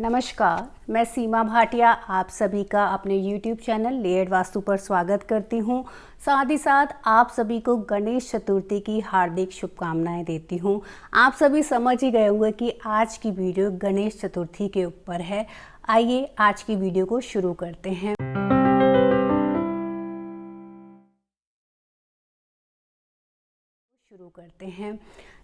नमस्कार, मैं सीमा भाटिया आप सभी का अपने YouTube चैनल लेयर्ड वास्तु पर स्वागत करती हूं। साथ ही साथ आप सभी को गणेश चतुर्थी की हार्दिक शुभकामनाएं देती हूं। आप सभी समझ ही गए होंगे कि आज की वीडियो गणेश चतुर्थी के ऊपर है। आइए आज की वीडियो को शुरू करते हैं।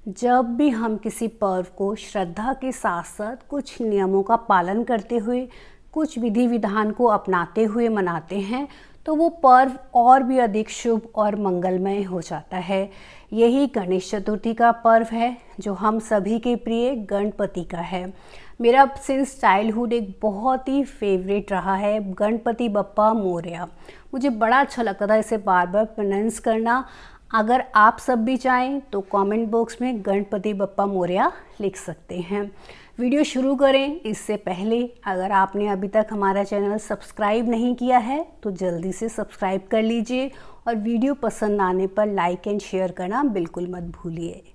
जब भी हम किसी पर्व को श्रद्धा के साथ साथ कुछ नियमों का पालन करते हुए, कुछ विधि विधान को अपनाते हुए मनाते हैं तो वो पर्व और भी अधिक शुभ और मंगलमय हो जाता है। यही गणेश चतुर्थी का पर्व है जो हम सभी के प्रिय गणपति का है। मेरा सिंस चाइल्डहुड एक बहुत ही फेवरेट रहा है गणपति बप्पा मोरया। मुझे बड़ा अच्छा लगता था इसे बार बार प्रोनाउंस करना। अगर आप सब भी चाहें तो कमेंट बॉक्स में गणपति बप्पा मोरया लिख सकते हैं। वीडियो शुरू करें इससे पहले अगर आपने अभी तक हमारा चैनल सब्सक्राइब नहीं किया है तो जल्दी से सब्सक्राइब कर लीजिए और वीडियो पसंद आने पर लाइक एंड शेयर करना बिल्कुल मत भूलिए।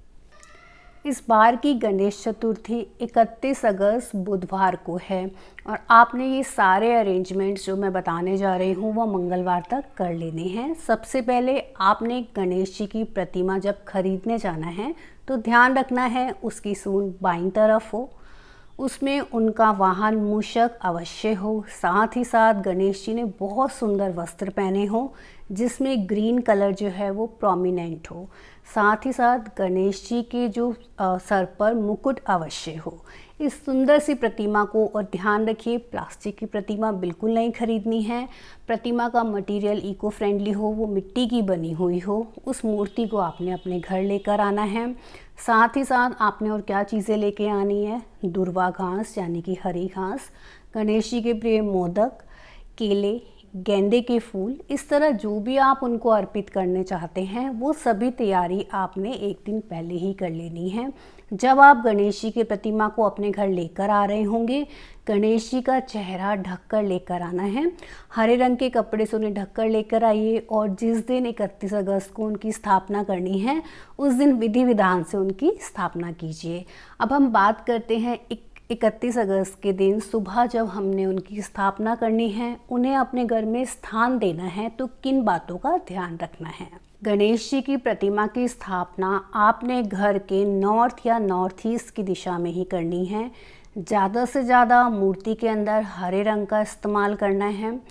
इस बार की गणेश चतुर्थी 31 अगस्त बुधवार को है और आपने ये सारे अरेंजमेंट्स जो मैं बताने जा रही हूँ वो मंगलवार तक कर लेने हैं। सबसे पहले आपने गणेश जी की प्रतिमा जब खरीदने जाना है तो ध्यान रखना है उसकी सूंड बाईं तरफ हो, उसमें उनका वाहन मूषक अवश्य हो, साथ ही साथ गणेश जी ने बहुत सुंदर वस्त्र पहने हो जिसमें ग्रीन कलर जो है वो प्रोमिनेंट हो, साथ ही साथ गणेश जी के जो सर पर मुकुट अवश्य हो। इस सुंदर सी प्रतिमा को, और ध्यान रखिए प्लास्टिक की प्रतिमा बिल्कुल नहीं खरीदनी है। प्रतिमा का मटेरियल इको फ्रेंडली हो, वो मिट्टी की बनी हुई हो। उस मूर्ति को आपने अपने घर लेकर आना है। साथ ही साथ आपने और क्या चीज़ें लेके आनी है, दुर्वा घास यानी कि हरी घास, गणेश जी के प्रिय मोदक, केले, गेंदे के फूल, इस तरह जो भी आप उनको अर्पित करने चाहते हैं वो सभी तैयारी आपने एक दिन पहले ही कर लेनी है। जब आप गणेश जी की प्रतिमा को अपने घर लेकर आ रहे होंगे, गणेश जी का चेहरा ढककर लेकर आना है। हरे रंग के कपड़े से उन्हें ढककर लेकर आइए और जिस दिन 31 अगस्त को उनकी स्थापना करनी है उस दिन विधि विधान से उनकी स्थापना कीजिए। अब हम बात करते हैं 31 अगस्त के दिन सुबह जब हमने उनकी स्थापना करनी है, उन्हें अपने घर में स्थान देना है तो किन बातों का ध्यान रखना है। गणेश जी की प्रतिमा की स्थापना आपने घर के नॉर्थ या नॉर्थ ईस्ट की दिशा में ही करनी है। ज़्यादा से ज़्यादा मूर्ति के अंदर हरे रंग का इस्तेमाल करना है।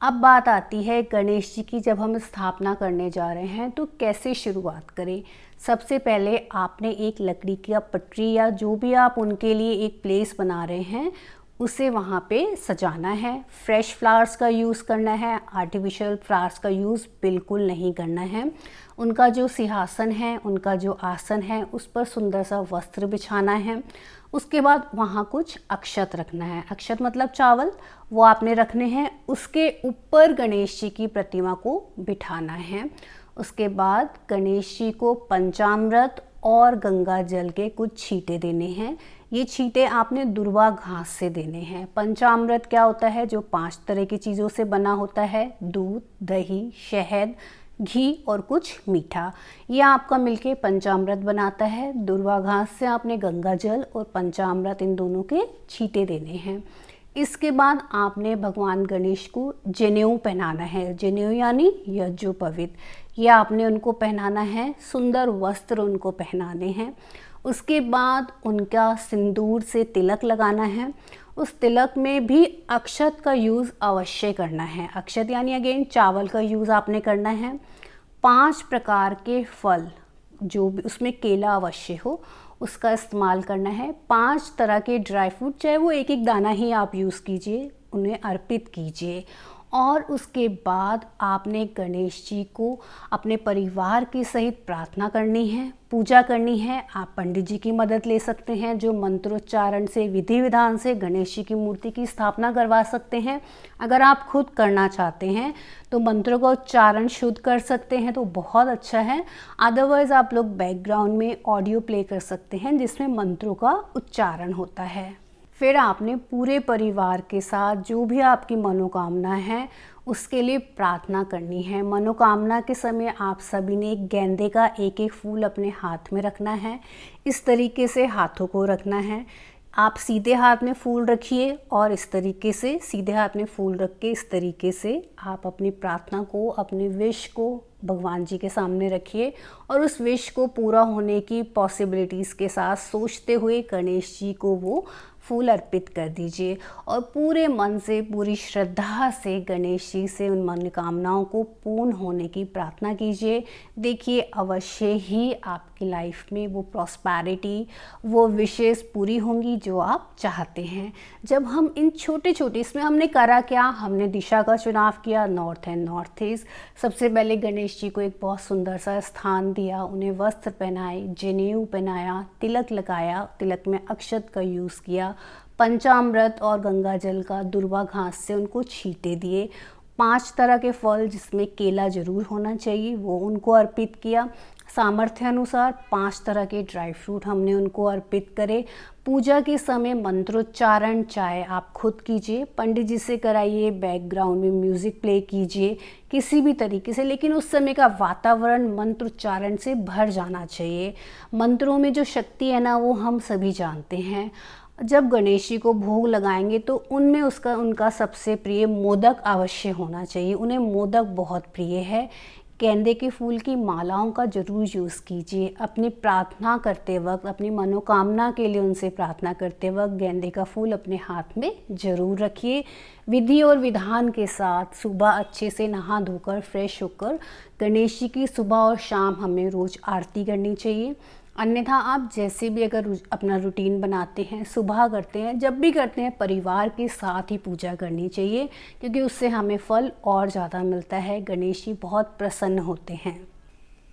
अब बात आती है गणेश जी की, जब हम स्थापना करने जा रहे हैं तो कैसे शुरुआत करें। सबसे पहले आपने एक लकड़ी की पटरी या जो भी आप उनके लिए एक प्लेस बना रहे हैं उसे वहाँ पे सजाना है। फ्रेश फ्लावर्स का यूज़ करना है, आर्टिफिशियल फ्लावर्स का यूज़ बिल्कुल नहीं करना है। उनका जो सिंहासन है, उनका जो आसन है, उस पर सुंदर सा वस्त्र बिछाना है। उसके बाद वहाँ कुछ अक्षत रखना है। अक्षत मतलब चावल, वो आपने रखने हैं। उसके ऊपर गणेश जी की प्रतिमा को बिठाना है। उसके बाद गणेश जी को पंचामृत और गंगा जल के कुछ छींटे देने हैं। ये छींटे आपने दुर्वा घास से देने हैं। पंचामृत क्या होता है, जो 5 तरह की चीज़ों से बना होता है, दूध, दही, शहद, घी और कुछ मीठा। ये आपका मिलके पंचामृत बनाता है। दुर्वा घास से आपने गंगा जल और पंचामृत इन दोनों के छींटे देने हैं। इसके बाद आपने भगवान गणेश को जनेऊ पहनाना है। जनेऊ यानी यज्ञोपवीत, ये आपने उनको पहनाना है। सुंदर वस्त्र उनको पहनाने हैं। उसके बाद उनका सिंदूर से तिलक लगाना है। उस तिलक में भी अक्षत का यूज़ अवश्य करना है। अक्षत यानी अगेन चावल का यूज़ आपने करना है। 5 प्रकार के फल, जो भी उसमें केला अवश्य हो, उसका इस्तेमाल करना है। 5 तरह के ड्राई फ्रूट, चाहे वो एक एक दाना ही आप यूज़ कीजिए, उन्हें अर्पित कीजिए। और उसके बाद आपने गणेश जी को अपने परिवार के सहित प्रार्थना करनी है, पूजा करनी है। आप पंडित जी की मदद ले सकते हैं जो मंत्रोच्चारण से, विधि विधान से गणेश जी की मूर्ति की स्थापना करवा सकते हैं। अगर आप खुद करना चाहते हैं तो मंत्रों का उच्चारण शुद्ध कर सकते हैं तो बहुत अच्छा है। अदरवाइज़ आप लोग बैकग्राउंड में ऑडियो प्ले कर सकते हैं जिसमें मंत्रों का उच्चारण होता है। फिर आपने पूरे परिवार के साथ जो भी आपकी मनोकामना है उसके लिए प्रार्थना करनी है। मनोकामना के समय आप सभी ने गेंदे का एक एक फूल अपने हाथ में रखना है। इस तरीके से हाथों को रखना है। आप सीधे हाथ में फूल रखिए और इस तरीके से सीधे हाथ में फूल रख के इस तरीके से आप अपनी प्रार्थना को, अपने विश को भगवान जी के सामने रखिए और उस विश को पूरा होने की पॉसिबिलिटीज़ के साथ सोचते हुए गणेश जी को वो फूल अर्पित कर दीजिए और पूरे मन से, पूरी श्रद्धा से गणेश जी से उन मनोकामनाओं को पूर्ण होने की प्रार्थना कीजिए। देखिए अवश्य ही आपकी लाइफ में वो प्रॉस्पेरिटी, वो विशेष पूरी होंगी जो आप चाहते हैं। जब हम इन छोटे छोटे, इसमें हमने करा क्या, हमने दिशा का चुनाव किया, नॉर्थ एंड नॉर्थ ईस्ट। सबसे पहले गणेश जी को एक बहुत सुंदर सा स्थान दिया, उन्हें वस्त्र पहनाए, जनेऊ पहनाया, तिलक लगाया, तिलक में अक्षत का यूज़ किया, पंचामृत और गंगा जल का दुर्वा घास से उनको छींटे दिए, 5 तरह के फल जिसमें केला जरूर होना चाहिए वो उनको अर्पित किया, सामर्थ्य अनुसार 5 तरह के ड्राई फ्रूट हमने उनको अर्पित करे। पूजा के समय मंत्रोच्चारण चाहे आप खुद कीजिए, पंडित जी से कराइए, बैकग्राउंड में म्यूज़िक प्ले कीजिए, किसी भी तरीके से, लेकिन उस समय का वातावरण मंत्रोच्चारण से भर जाना चाहिए। मंत्रों में जो शक्ति है ना वो हम सभी जानते हैं। जब गणेश जी को भोग लगाएंगे तो उनमें उनका सबसे प्रिय मोदक अवश्य होना चाहिए। उन्हें मोदक बहुत प्रिय है। गेंदे के फूल की मालाओं का जरूर यूज़ कीजिए। अपनी प्रार्थना करते वक्त, अपनी मनोकामना के लिए उनसे प्रार्थना करते वक्त गेंदे का फूल अपने हाथ में ज़रूर रखिए। विधि और विधान के साथ सुबह अच्छे से नहा धोकर फ्रेश होकर गणेश जी की सुबह और शाम हमें रोज़ आरती करनी चाहिए। अन्यथा आप जैसे भी अगर अपना रूटीन बनाते हैं, सुबह करते हैं, जब भी करते हैं, परिवार के साथ ही पूजा करनी चाहिए क्योंकि उससे हमें फल और ज़्यादा मिलता है। गणेश जी बहुत प्रसन्न होते हैं।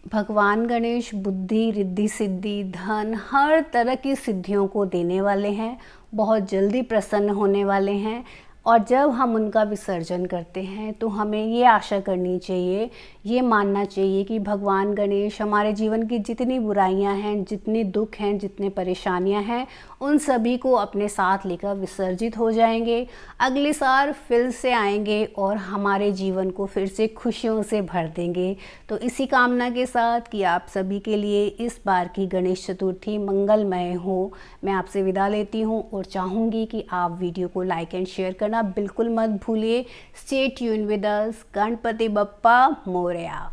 भगवान गणेश बुद्धि, रिद्धि सिद्धि, धन, हर तरह की सिद्धियों को देने वाले हैं, बहुत जल्दी प्रसन्न होने वाले हैं। और जब हम उनका विसर्जन करते हैं तो हमें ये आशा करनी चाहिए, ये मानना चाहिए कि भगवान गणेश हमारे जीवन की जितनी बुराइयां हैं, जितने दुख हैं, जितने परेशानियां हैं, उन सभी को अपने साथ लेकर विसर्जित हो जाएंगे। अगले साल फिर से आएंगे और हमारे जीवन को फिर से खुशियों से भर देंगे। तो इसी कामना के साथ कि आप सभी के लिए इस बार की गणेश चतुर्थी मंगलमय हो, मैं आपसे विदा लेती हूँ और चाहूँगी कि आप वीडियो को लाइक एंड शेयर करना बिल्कुल मत भूलिए। Stay tune with us. Ganpati Bappa Morya.